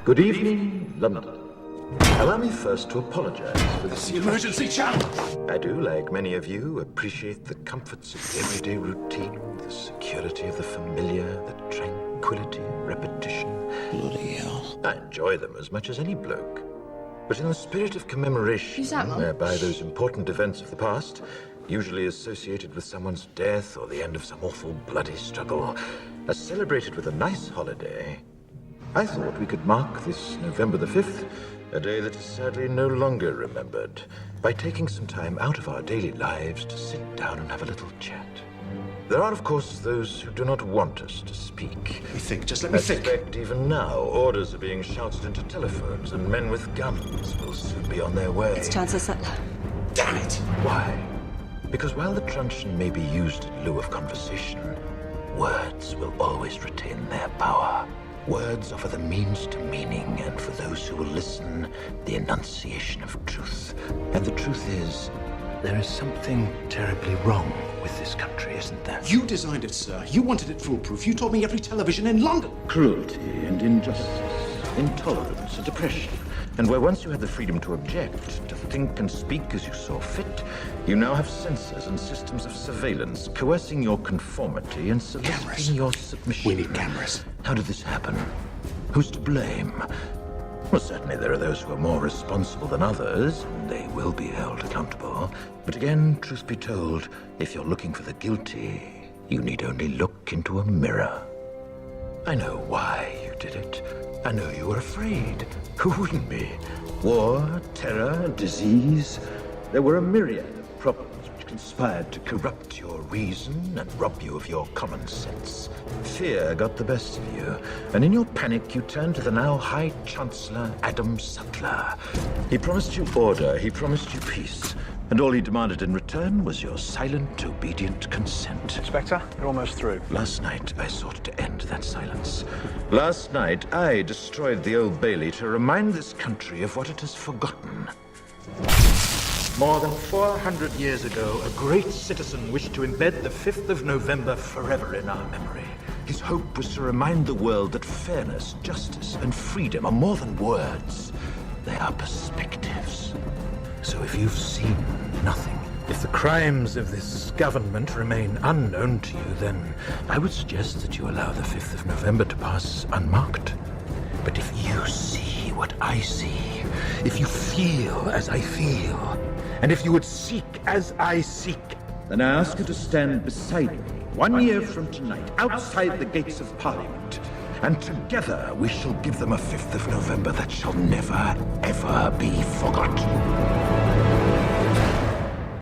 Good evening, London. Allow me first to apologize for this. The emergency channel! I do, like many of you, appreciate the comforts of everyday routine, the security of the familiar, the tranquility of repetition. Bloody hell. I enjoy them as much as any bloke. But in the spirit of commemoration, Who's that, Mum? whereby those important events of the past, usually associated with someone's death or the end of some awful bloody struggle, are celebrated with a nice holiday, I thought we could mark this November the 5th, a day that is sadly no longer remembered, by taking some time out of our daily lives to sit down and have a little chat. There are, of course, those who do not want us to speak. Let me think, just let me I think. suspect even now, orders are being shouted into telephones, and men with guns will soon be on their way. It's Chancellor Sutler. Damn it! Why? Because while the truncheon may be used in lieu of conversation, words will always retain their power. Words offer the means to meaning, and for those who will listen, the enunciation of truth. And the truth is, there is something terribly wrong with this country, isn't there? You designed it, sir. You wanted it foolproof. You told me every television in London. Cruelty and injustice, intolerance and oppression. And where once you had the freedom to object, to think and speak as you saw fit, you now have censors and systems of surveillance coercing your conformity and Cameras. soliciting your submission. We need cameras. How did this happen? Who's to blame? Well, certainly there are those who are more responsible than others, and they will be held accountable. But again, truth be told, if you're looking for the guilty, you need only look into a mirror. I know why you did it. I know you were afraid. Who wouldn't be? War, terror, disease. There were a myriad of problems which conspired to corrupt your reason and rob you of your common sense. Fear got the best of you, and in your panic you turned to the now High Chancellor Adam Sutler. He promised you order, he promised you peace, and all he demanded in return was your silent, obedient consent. Inspector, you're almost through. Last night, I sought to end that silence. Last night, I destroyed the Old Bailey to remind this country of what it has forgotten. More than 400 years ago, a great citizen wished to embed the 5th of November forever in our memory. His hope was to remind the world that fairness, justice, and freedom are more than words. They are perspectives. So if you've seen nothing, if the crimes of this government remain unknown to you, then I would suggest that you allow the 5th of November to pass unmarked. But if you see what I see, if you feel as I feel, and if you would seek as I seek, then I ask you to stand beside me 1 year from tonight, outside the gates of Parliament. And together we shall give them a 5th of November that shall never, ever be forgotten.